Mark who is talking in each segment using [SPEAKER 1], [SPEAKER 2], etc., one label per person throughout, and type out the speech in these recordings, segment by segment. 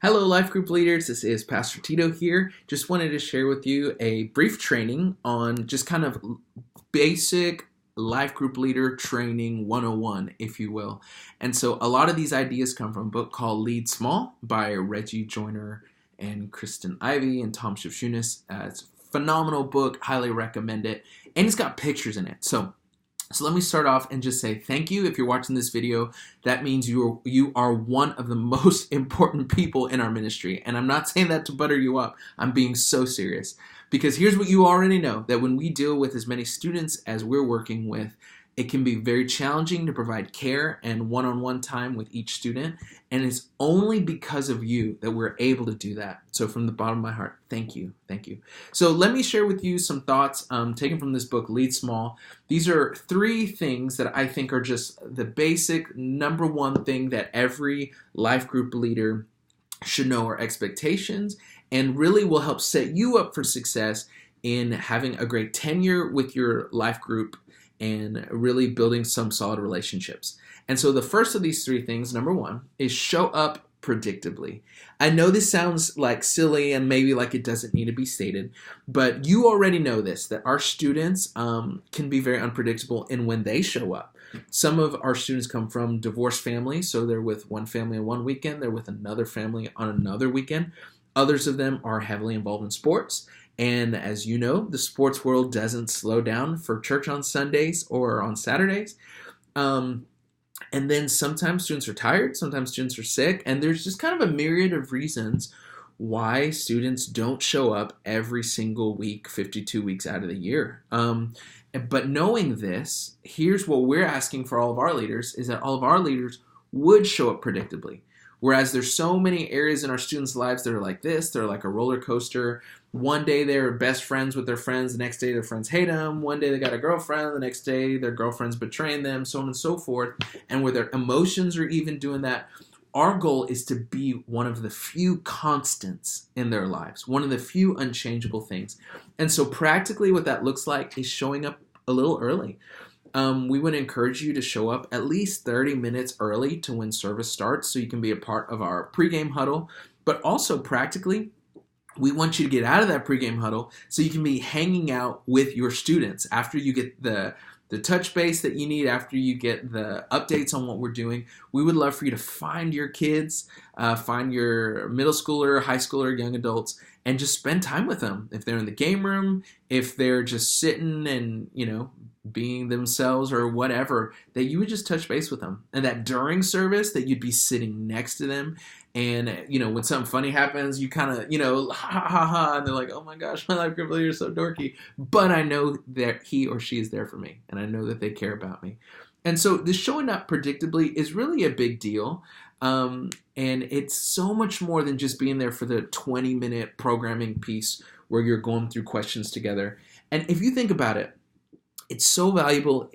[SPEAKER 1] Hello, life group leaders. This is Pastor Tito here. Just wanted to share with you a brief training on just kind of basic life group leader training 101, if you will. And so a lot of these ideas come from a book called Lead Small by Reggie Joiner and Kristen Ivy and Tom Shefchunis. It's a phenomenal book. Highly recommend it. And it's got pictures in it. So let me start off and just say thank you. If you're watching this video, that means you are one of the most important people in our ministry. And I'm not saying that to butter you up. I'm being so serious. Because here's what you already know, that when we deal with as many students as we're working with, it can be very challenging to provide care and one-on-one time with each student. And it's only because of you that we're able to do that. So from the bottom of my heart, thank you. Thank you. So let me share with you some thoughts taken from this book, Lead Small. These are 3 things that I think are just the basic number one thing that every life group leader should know, are expectations, and really will help set you up for success in having a great tenure with your life group and really building some solid relationships. And so the first of these 3 things, number 1, is show up predictably. I know this sounds like silly and maybe like it doesn't need to be stated, but you already know this, that our students can be very unpredictable in when they show up. Some of our students come from divorced families, so they're with one family on one weekend, they're with another family on another weekend. Others of them are heavily involved in sports. And as you know, the sports world doesn't slow down for church on Sundays or on Saturdays. And then sometimes students are tired, sometimes students are sick, and there's just kind of a myriad of reasons why students don't show up every single week, 52 weeks out of the year. But knowing this, here's what we're asking for all of our leaders, is that all of our leaders would show up predictably. Whereas there's so many areas in our students' lives that are like this. They're like a roller coaster. One day they're best friends with their friends. The next day their friends hate them. One day they got a girlfriend. The next day their girlfriend's betraying them, so on and so forth. And where their emotions are even doing that. Our goal is to be one of the few constants in their lives. One of the few unchangeable things. And so practically what that looks like is showing up a little early. We would encourage you to show up at least 30 minutes early to when service starts so you can be a part of our pregame huddle. But also practically, we want you to get out of that pregame huddle so you can be hanging out with your students after you get the touch base that you need, after you get the updates on what we're doing. We would love for you to find your kids, find your middle schooler, high schooler, young adults, and just spend time with them. If they're in the game room, if they're just sitting and, being themselves or whatever, that you would just touch base with them. And that during service, that you'd be sitting next to them. And, when something funny happens, you kind of, ha, ha, ha, and they're like, oh my gosh, my life group leader is so dorky. But I know that he or she is there for me, and I know that they care about me. And so the showing up predictably is really a big deal. And it's so much more than just being there for the 20-minute programming piece where you're going through questions together. And if you think about it, it's so valuable.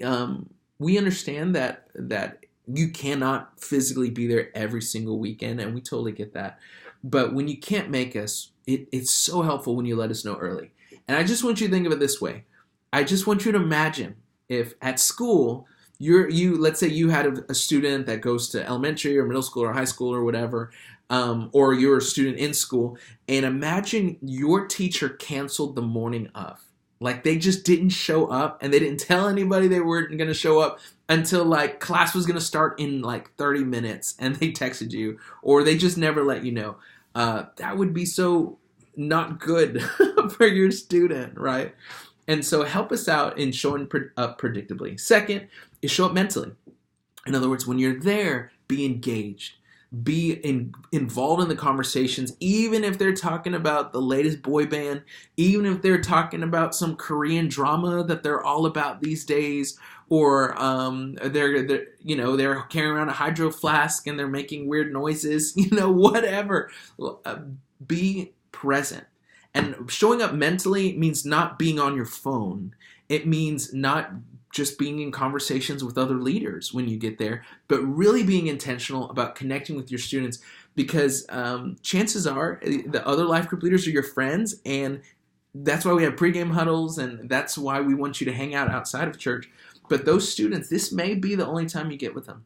[SPEAKER 1] We understand that you cannot physically be there every single weekend, and we totally get that. But when you can't make us, it's so helpful when you let us know early. And I just want you to think of it this way. I just want you to imagine if at school, let's say you had a student that goes to elementary or middle school or high school or whatever, or you're a student in school, and imagine your teacher canceled the morning of. Like they just didn't show up, and they didn't tell anybody they weren't going to show up until like class was going to start in like 30 minutes, and they texted you, or they just never let you know. That would be so not good for your student, right? And so help us out in showing up predictably. Second is show up mentally. In other words, when you're there, be engaged. Be involved in the conversations, even if they're talking about the latest boy band, even if they're talking about some Korean drama that they're all about these days, or they're carrying around a hydro flask and they're making weird noises, whatever. Be present. And showing up mentally means not being on your phone. It means not just being in conversations with other leaders when you get there, but really being intentional about connecting with your students, because chances are the other life group leaders are your friends, and that's why we have pregame huddles, and that's why we want you to hang out outside of church. But those students, this may be the only time you get with them.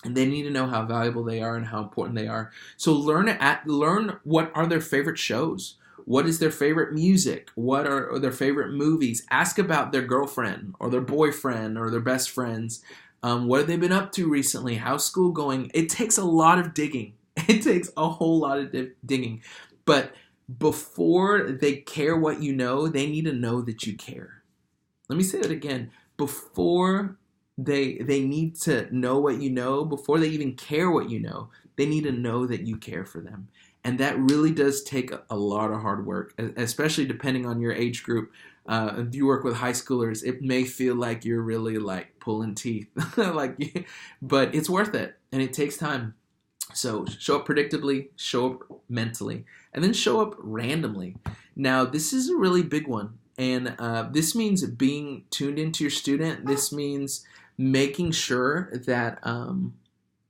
[SPEAKER 1] And they need to know how valuable they are and how important they are. So learn what are their favorite shows. What is their favorite music? What are their favorite movies? Ask about their girlfriend or their boyfriend or their best friends. What have they been up to recently? How's school going? It takes a lot of digging. It takes a whole lot of digging. But before they care what you know, they need to know that you care. Let me say that again. Before they need to know what you know, before they even care what you know, they need to know that you care for them. And that really does take a lot of hard work, especially depending on your age group. If you work with high schoolers, it may feel like you're really like pulling teeth, but it's worth it, and it takes time. So show up predictably, show up mentally, and then show up randomly. Now, this is a really big one, and this means being tuned into your student. This means making sure that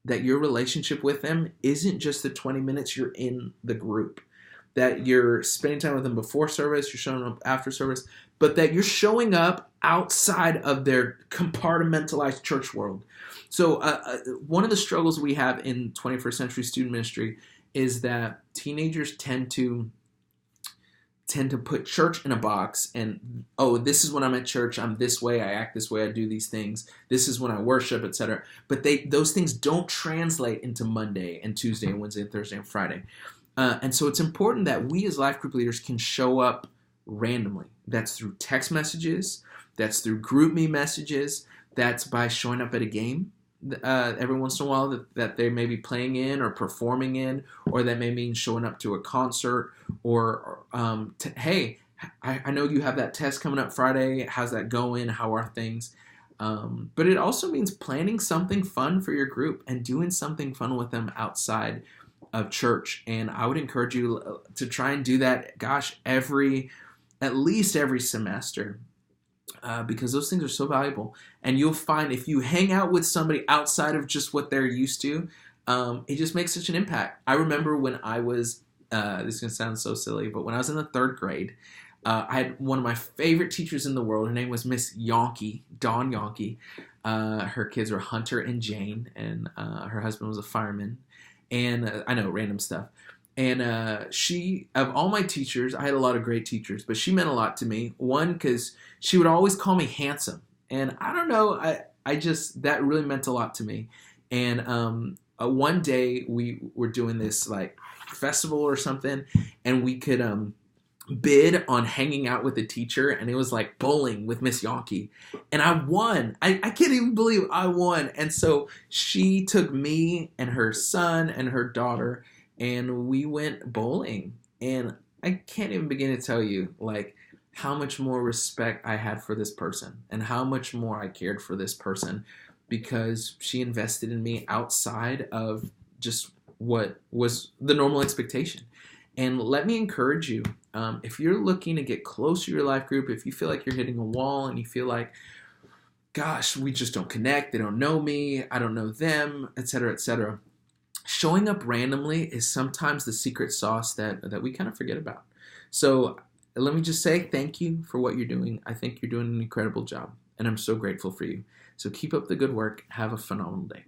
[SPEAKER 1] that your relationship with them isn't just the 20 minutes you're in the group, that you're spending time with them before service, you're showing up after service, but that you're showing up outside of their compartmentalized church world. So one of the struggles we have in 21st century student ministry is that teenagers tend to put church in a box and, oh, this is when I'm at church, I'm this way, I act this way, I do these things, this is when I worship, etc. But those things don't translate into Monday and Tuesday and Wednesday and Thursday and Friday. And so it's important that we as life group leaders can show up randomly. That's through text messages, that's through group me messages, that's by showing up at a game every once in a while that they may be playing in or performing in, or that may mean showing up to a concert, or hey, I know you have that test coming up Friday, how's that going, how are things? But it also means planning something fun for your group and doing something fun with them outside of church. And I would encourage you to try and do that, at least every semester. Because those things are so valuable. And you'll find if you hang out with somebody outside of just what they're used to, it just makes such an impact. I remember when I was, this is going to sound so silly, but when I was in the 3rd grade, I had one of my favorite teachers in the world. Her name was Miss Yonke, Dawn Yonke. Her kids were Hunter and Jane, and her husband was a fireman. And I know, random stuff. And she, of all my teachers, I had a lot of great teachers, but she meant a lot to me. One, because she would always call me handsome. And I don't know, I just, that really meant a lot to me. And one day we were doing this like festival or something, and we could bid on hanging out with the teacher, and it was like bowling with Miss Yonke. And I won. I can't even believe I won. And so she took me and her son and her daughter, and we went bowling. And I can't even begin to tell you, like, how much more respect I had for this person and how much more I cared for this person, because she invested in me outside of just what was the normal expectation. And let me encourage you, if you're looking to get close to your life group, if you feel like you're hitting a wall and you feel like, gosh, we just don't connect, they don't know me, I don't know them, etc., showing up randomly is sometimes the secret sauce that we kind of forget about. So let me just say thank you for what you're doing. I think you're doing an incredible job, and I'm so grateful for you. So keep up the good work. Have a phenomenal day.